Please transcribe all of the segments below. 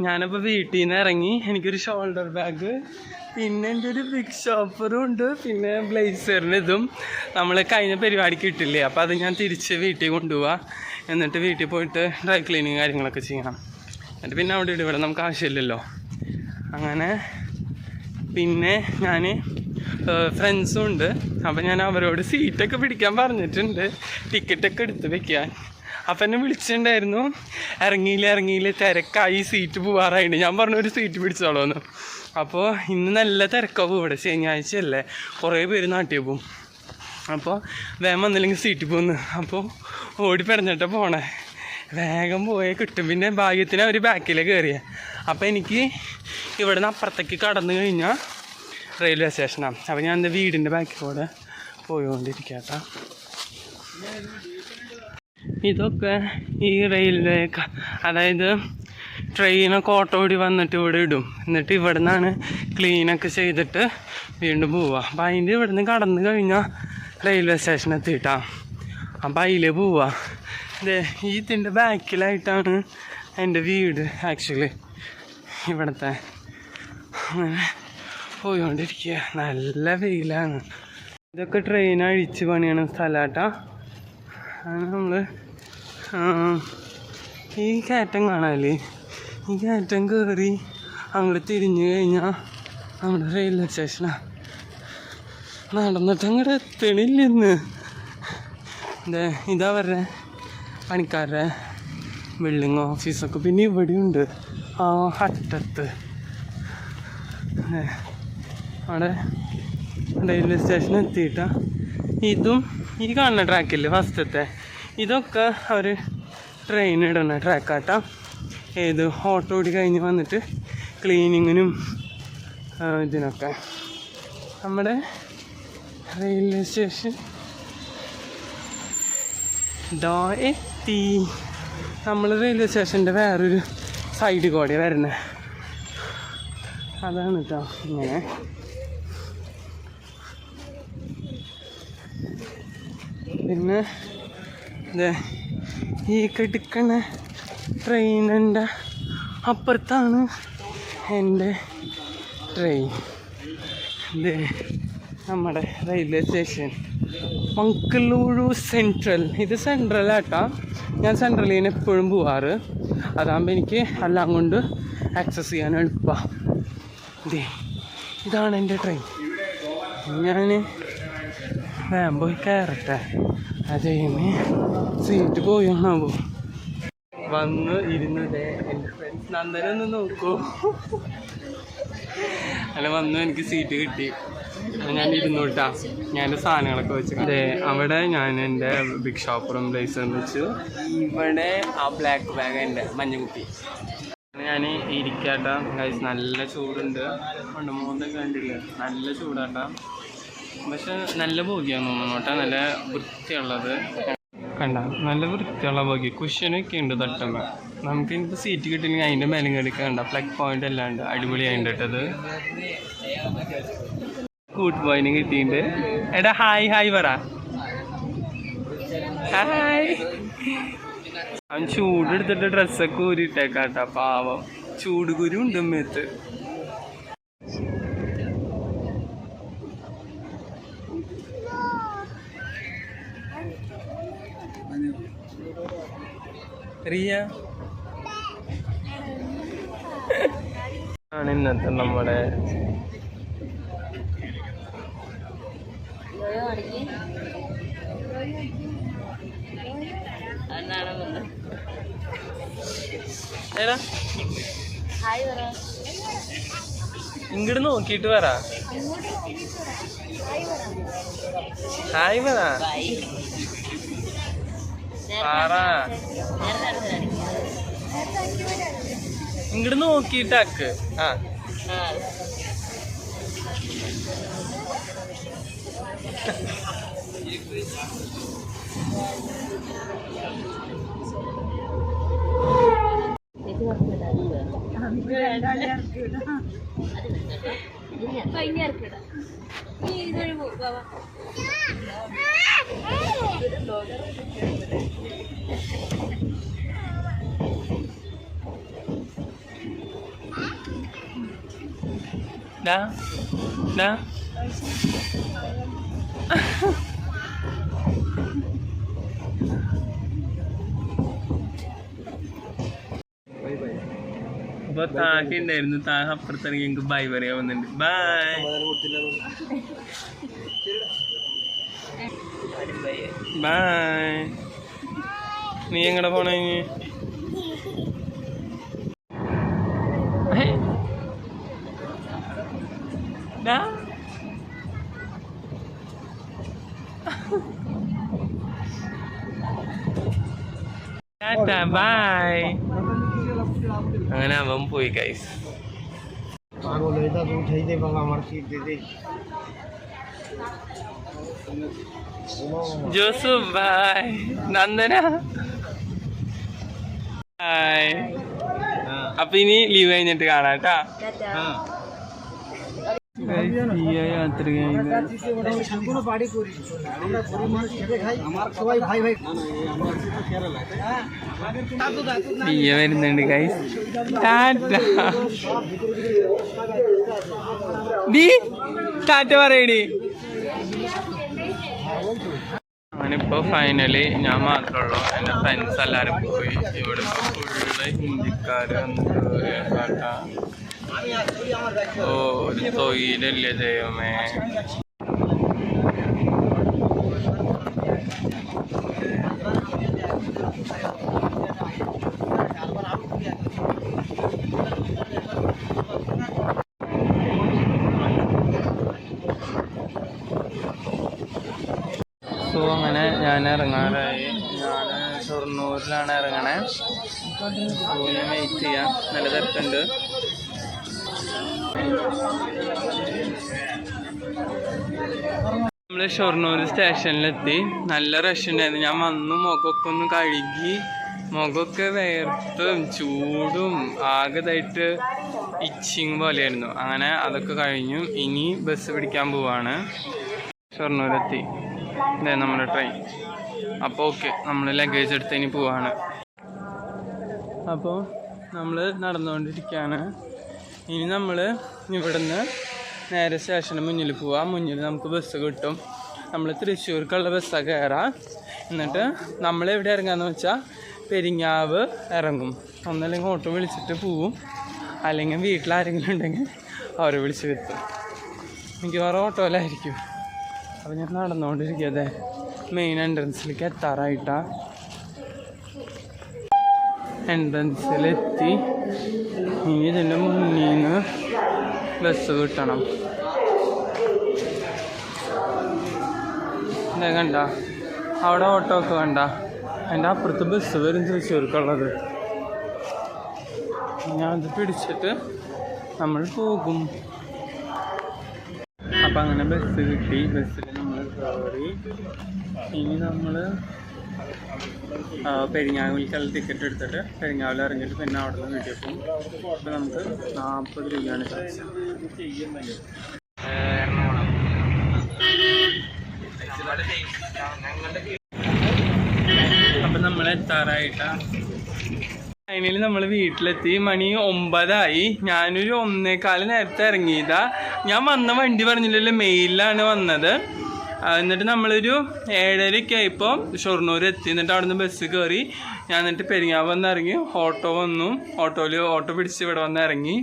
ഞാനപ്പോൾ വീട്ടിൽ നിന്ന് ഇറങ്ങി. എനിക്കൊരു ഷോൾഡർ ബാഗ്, പിന്നെ എൻ്റെ ഒരു ബിഗ് ഷോപ്പറും ഉണ്ട്, പിന്നെ ബ്ലേസറിന് ഇതും നമ്മൾ കഴിഞ്ഞ പരിപാടിക്ക് ഇട്ടില്ലേ. അപ്പോൾ അത് ഞാൻ തിരിച്ച് വീട്ടിൽ കൊണ്ടുപോവാം. എന്നിട്ട് വീട്ടിൽ പോയിട്ട് ഡ്രൈ ക്ലീനിങ് കാര്യങ്ങളൊക്കെ ചെയ്യണം. എന്നിട്ട് പിന്നെ അവിടെ ഇവിടെ നമുക്ക് ആവശ്യമില്ലല്ലോ. അങ്ങനെ പിന്നെ ഞാൻ ഫ്രണ്ട്സും ഉണ്ട്. അപ്പോൾ ഞാൻ അവരോട് സീറ്റൊക്കെ പിടിക്കാൻ പറഞ്ഞിട്ടുണ്ട്, ടിക്കറ്റൊക്കെ എടുത്ത് വെക്കാൻ. അപ്പം എന്നെ വിളിച്ചിട്ടുണ്ടായിരുന്നു, ഇറങ്ങിയില്ല തിരക്കായി, സീറ്റ് പോവാറായിട്ട്. ഞാൻ പറഞ്ഞു ഒരു സീറ്റ് പിടിച്ചോളൂ എന്ന്. അപ്പോൾ ഇന്ന് നല്ല തിരക്കാവും ഇവിടെ, ശനിയാഴ്ചയല്ലേ, കുറേ പേര് നാട്ടിൽ പോവും. അപ്പോൾ വേഗം വന്നില്ലെങ്കിൽ സീറ്റ് പോകുന്നു. അപ്പോൾ ഓടി പിടഞ്ഞിട്ട് പോണേ, വേഗം പോയേ കിട്ടും. പിന്നെ ഭാഗ്യത്തിന് അവർ ബാക്കിലേക്ക് കയറിയ. അപ്പോൾ എനിക്ക് ഇവിടെ നിന്ന് അപ്പുറത്തേക്ക് കടന്നു കഴിഞ്ഞാൽ റെയിൽവേ സ്റ്റേഷനാണ്. അപ്പോൾ ഞാൻ എൻ്റെ വീടിൻ്റെ ബാക്കിലൂടെ പോയിക്കൊണ്ടിരിക്കട്ടോ. ഇതൊക്കെ ഈ റെയിൽവേ, അതായത് ട്രെയിനൊക്കെ ഓട്ടോ ഓടി വന്നിട്ട് ഇവിടെ ഇടും. എന്നിട്ട് ഇവിടെ നിന്നാണ് ക്ലീനൊക്കെ ചെയ്തിട്ട് വീണ്ടും പോവുക. അപ്പം അതിൻ്റെ ഇവിടെ നിന്ന് കടന്നു കഴിഞ്ഞാൽ റെയിൽവേ സ്റ്റേഷൻ എത്തിയിട്ടാ. അപ്പം അതിൽ പോവുക. ഇതിൻ്റെ ബാക്കിലായിട്ടാണ് എൻ്റെ വീട് ആക്ച്വലി. ഇവിടുത്തെ അങ്ങനെ പോയിക്കൊണ്ടിരിക്കുക. നല്ല വെയിലാണ്. ഇതൊക്കെ ട്രെയിൻ അഴിച്ച് പണിയണ സ്ഥലമാട്ടാ. അങ്ങനെ നമ്മൾ ഈ കയറ്റം കാണാല്ലേ, ഈ കയറ്റം കയറി അങ്ങോട്ട് തിരിഞ്ഞു കഴിഞ്ഞാൽ നമ്മുടെ റെയിൽവേ സ്റ്റേഷനാണ്. നടന്നിട്ട് അങ്ങോട്ട് എത്തണില്ലെന്ന്. ഇതാ അവരുടെ പണിക്കാരുടെ ബിൽഡിങ് ഓഫീസൊക്കെ. പിന്നെ ഇവിടെയുണ്ട് ആ അറ്റത്ത്. അവിടെ റെയിൽവേ സ്റ്റേഷൻ എത്തിയിട്ടാ. ഇതും ഈ കാണുന്ന ട്രാക്കില്ലേ ഫസ്റ്റത്തെ, ഇതൊക്കെ അവർ ട്രെയിൻ ഇടുന്ന ട്രാക്കാട്ടാ. ഏത് ഓട്ടോ ഓടി കഴിഞ്ഞ് വന്നിട്ട് ക്ലീനിങ്ങിനും ഇതിനൊക്കെ. നമ്മുടെ റെയിൽവേ സ്റ്റേഷൻ ഇതാ എത്തി. നമ്മൾ റെയിൽവേ സ്റ്റേഷൻ്റെ വേറൊരു സൈഡിൽ കൂടെ വരുന്നത് അതാണ് കേട്ടോ. ഇങ്ങനെ പിന്നെ ഈ കിടക്കണ ട്രെയിനിൻ്റെ അപ്പുറത്താണ് എൻ്റെ ട്രെയിൻ. നമ്മുടെ റെയിൽവേ സ്റ്റേഷൻ മംഗളൂരു സെൻട്രൽ. ഇത് സെൻട്രലാട്ടാ. ഞാൻ സെൻട്രലിൽ നിന്ന് എപ്പോഴും പോവാറ്. അതാകുമ്പോൾ എനിക്ക് എല്ലാം കൊണ്ട് ആക്സസ് ചെയ്യാൻ എളുപ്പമാണ്. ഇതാണ് എൻ്റെ ട്രെയിൻ. ഞാൻ വേഗം പോയി കയറട്ടെ. അത് കഴിഞ്ഞ് സീറ്റ് പോയാണാവോ. വന്ന് ഇരുന്നത് എൻ്റെ ഫ്രണ്ട്സ് നന്ദനൊന്ന് നോക്കൂ. അങ്ങനെ വന്നു, എനിക്ക് സീറ്റ് കിട്ടി. ഞാൻ ഇരുന്നോട്ടാ. ഞാൻ എൻ്റെ സാധനങ്ങളൊക്കെ വെച്ച് അവിടെ ഞാൻ എൻ്റെ ബിഗ് ഷോപ്പറും ബ്ലേസറും വെച്ചു. ഇവിടെ ആ ബ്ലാക്ക് ബാഗ് എൻ്റെ മഞ്ഞക്കുട്ടി. ഞാൻ ഇരിക്കാട്ടാ. ഗൈസ് നല്ല ചൂടുണ്ട്. കൊണ്ട് മൂന്നൊക്കെ കണ്ടില്ല, നല്ല ചൂടാട്ടാ. പക്ഷെ നല്ല ബോഗിയാന്ന് തോന്നുന്നു കേട്ടോ. നല്ല വൃത്തിയുള്ളത് കണ്ട, നല്ല വൃത്തിയുള്ള ബോഗി. കുഷ്യനൊക്കെ ഉണ്ട് തട്ടുമ്പോൾ. നമുക്ക് ഇനിയിപ്പോൾ സീറ്റ് കിട്ടില്ലെങ്കിൽ അതിൻ്റെ മേലും കടിക്കണ്ട. ഫ്ലഗ് പോയിന്റ് എല്ലാം ഉണ്ട്, അടിപൊളിയായിട്ട് ഇട്ടത്. കൂട്ട് പോയിന് കിട്ടിയിട്ടുണ്ട്. എടാ ഹായ് ഹായ് പറ. ഹായ്. അവൻ ചൂടെടുത്തിട്ട് ഡ്രസ്സൊക്കെ ഊരിട്ടേക്കാട്ടാ, പാവം. ചൂട് കുരു ഉണ്ട് മേത്ത്. റിയ ആണ് ഇന്നത്തെ നമ്മുടെ ഇങ്ങോട്ട് നോക്കിയിട്ട് പറ. ഹായ് പറ. ഇങ്ങോട്ട് നോക്കിയിട്ടാക്ക്. ആ ഡാ ഡാ അപ്പൊ താഴെ ഉണ്ടായിരുന്നു. താഴെ അപ്പുറത്തിറങ്ങി എനിക്ക് ബൈ പറയാൻ വന്നിട്ടുണ്ട്. Bye bye. നീ എങ്ങടെ പോണേ? ബൈ. അങ്ങനെ അവൻ പോയി guys. Joseph bye. Nandana bye. അപ്പൊ ഇനി ലീവ് കഴിഞ്ഞിട്ട് കാണാട്ടാ. യാത്ര വരുന്നുണ്ട് ഗൈസ്. ടാറ്റ പറയടി. അങ്ങനിപ്പോ ഫൈനലി ഞാൻ മാത്രമുള്ളൂ. എൻ്റെ ഫ്രണ്ട്സ് എല്ലാരും പോയി. ഇവിടെ ഫുള്ള് ഹിന്ദിക്കാര് വന്നിട്ട് ഓ ഒരു തൊഴിലല്ലേ ദൈവമേ. സോ അങ്ങനെ ഞാൻ ഇറങ്ങാറായി. ഞാൻ ഷൊർണൂരിലാണ് ഇറങ്ങണേ. സോ ഞാൻ വെയിറ്റ് ചെയ്യാം. നല്ല തിരക്കുണ്ട്. നമ്മള് ഷൊർണൂർ സ്റ്റേഷനിലെത്തി. നല്ല റഷ് ഉണ്ടായിരുന്നു. ഞാൻ വന്നു മുഖമൊക്കെ ഒന്ന് കഴുകി. മുഖമൊക്കെ വേർത്തും ചൂടും ആകെതായിട്ട് ഇച്ചിങ് പോലെയായിരുന്നു. അങ്ങനെ അതൊക്കെ കഴിഞ്ഞു. ഇനി ബസ് പിടിക്കാൻ പോവാണ്. ഷൊർണൂരെത്തി. ഇതേ നമ്മുടെ ട്രെയിൻ. അപ്പോൾ ഓക്കെ, നമ്മൾ ലഗേജ് എടുത്ത് ഇനി പോവാണ്. അപ്പോൾ നമ്മൾ നടന്നുകൊണ്ടിരിക്കുകയാണ്. ഇനി നമ്മൾ ഇവിടുന്ന് നേരെ സ്റ്റേഷന് മുന്നിൽ പോവാം. മുന്നിൽ നമുക്ക് ബസ് കിട്ടും. നമ്മൾ തൃശ്ശൂർക്കുള്ള ബസ്സാണ് കയറാം. എന്നിട്ട് നമ്മൾ എവിടെ ഇറങ്ങാന്ന് വെച്ചാൽ പെരിങ്ങാവ് ഇറങ്ങും. ഒന്നല്ലെങ്കിൽ ഓട്ടോ വിളിച്ചിട്ട് പോവും, അല്ലെങ്കിൽ വീട്ടിലാരെങ്കിലും ഉണ്ടെങ്കിൽ അവരെ വിളിച്ച് എത്തും. മിക്കവാറും ഓട്ടോയിലായിരിക്കും. അപ്പോൾ ഞാൻ നടന്നുകൊണ്ടിരിക്കാതെ മെയിൻ എൻട്രൻസിലേക്ക് എത്താറായിട്ടാണ്. എൻട്രൻസിലെത്തി. ഇനി ഇതിൻ്റെ മുന്നിൽ നിന്ന് ബസ് കിട്ടണം. ഇതേ കണ്ട, അവിടെ ഓട്ടോ ഒക്കെ വേണ്ട. അതിൻ്റെ അപ്പുറത്ത് ബസ് വരും തൃശ്ശൂർക്കുള്ളത്. ഞാൻ അത് പിടിച്ചിട്ട് നമ്മൾ പോകും. അപ്പം അങ്ങനെ ബസ് കിട്ടി. ബസ്സിൽ നമ്മൾ കയറി. ഇനി നമ്മൾ പെരിങ്ങാവിലേക്കുള്ള ടിക്കറ്റ് എടുത്തിട്ട് പെരിങ്ങാവിൽ ഇറങ്ങിയിട്ട് പിന്നെ അവിടെ നിന്ന് വീട്ടിൽ പോകും. അപ്പോൾ നമുക്ക് 40 രൂപയാണ് പൈസ. അപ്പം നമ്മൾ എത്താറായിട്ടാണ്. ഫൈനലി നമ്മൾ വീട്ടിലെത്തി. മണി 9 ഞാനൊരു 1:15 നേരത്തെ ഇറങ്ങിയതാ. ഞാൻ വന്ന വണ്ടി പറഞ്ഞില്ലല്ലോ, മെയിലാണ് വന്നത്. എന്നിട്ട് നമ്മളൊരു 7:30 ആയപ്പോൾ ഷൊർണൂർ എത്തി. എന്നിട്ട് അവിടെ നിന്ന് ബസ് കയറി. ഞാൻ എന്നിട്ട് പെരിങ്ങാവ് വന്ന് ഇറങ്ങി. ഓട്ടോ വന്നു. ഓട്ടോ പിടിച്ച് ഇവിടെ വന്ന് ഇറങ്ങി.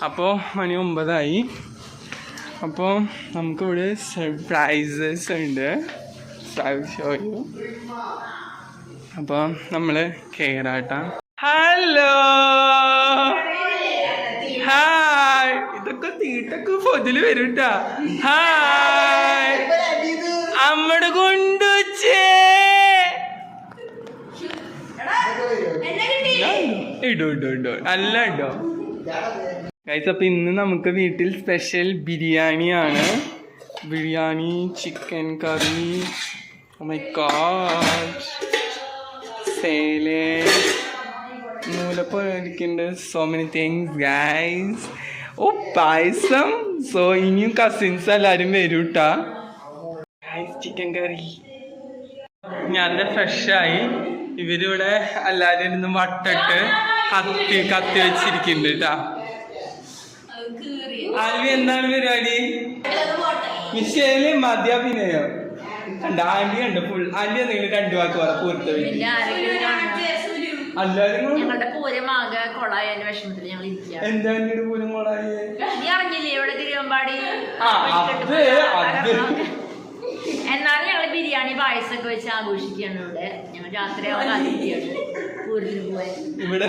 അപ്പോൾ മണി 9. അപ്പോൾ നമുക്കിവിടെ സർപ്രൈസസ് ഉണ്ട്. ഷോയു. അപ്പോൾ നമ്മൾ കയറാട്ടാ. Hello hi. ഇതൊക്കെ തീട്ടൊക്കെ പൊതിൽ വരൂട്ടാ. ഹായ് അമ്മടെ കൊണ്ടുവച്ചേ. ഇടോ നല്ല ഇടോ ഗൈസ്. അപ്പം ഇന്ന് നമുക്ക് വീട്ടിൽ സ്പെഷ്യൽ ബിരിയാണിയാണ്. Biryani, chicken curry, oh my God, salad, നൂലപ്പൊരിക്കുന്നുണ്ട്. So many things guys. Oh payasam. So ഇനിയും കസിൻസ് എല്ലാവരും വരൂട്ടാ. ചിക്കൻ കറി. ഞാൻ ഫ്രഷായി. ഇവരിവിടെ എല്ലാവരും ഇരുന്ന് വട്ടിട്ട് കത്തി വെച്ചിരിക്കുന്നുണ്ട് കേട്ടാ. ആൽവി എന്താണ് പരിപാടി? വിഷയില് മദ്യാഭിനയോ കണ്ട ആന്റി കണ്ട ഫുൾ ആന്റി എന്തെങ്കിലും രണ്ടു വാക്ക് പറ പൂരത്തെ ഞങ്ങളുടെ പൂരമാകെ കൊളായതിന്റെ വിഷമത്തിൽ ഞങ്ങൾ ഇരിക്കുകയാണ്. എന്താ പൂരം കൊളായി? നീ അറിഞ്ഞില്ലേ ഇവിടെ തിരുവമ്പാടി? എന്നാലും ഞങ്ങള് ബിരിയാണി പായസമൊക്കെ വെച്ച് ആഘോഷിക്കുകയാണ്. ഇവിടെ ഞങ്ങൾ രാത്രിയാവുമ്പോൾ കാത്തിരിക്കുകയാണ് പൂരത്തിന് പോവാൻ. ഇവിടെ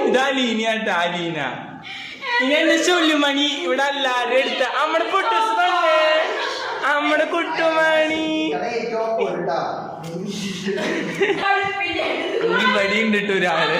ഇതാ ലീനിയാട്ടോ ആ ലീന. ഇനി എന്റെ ചൊല്ലുമണി ഇവിടെ എല്ലാരും എടുത്ത നമ്മുടെ പൊട്ടൂസ് പറഞ്ഞേ നമ്മുടെ കുട്ടുമണി ഇവിടെ ഉണ്ട് ഒരാള്.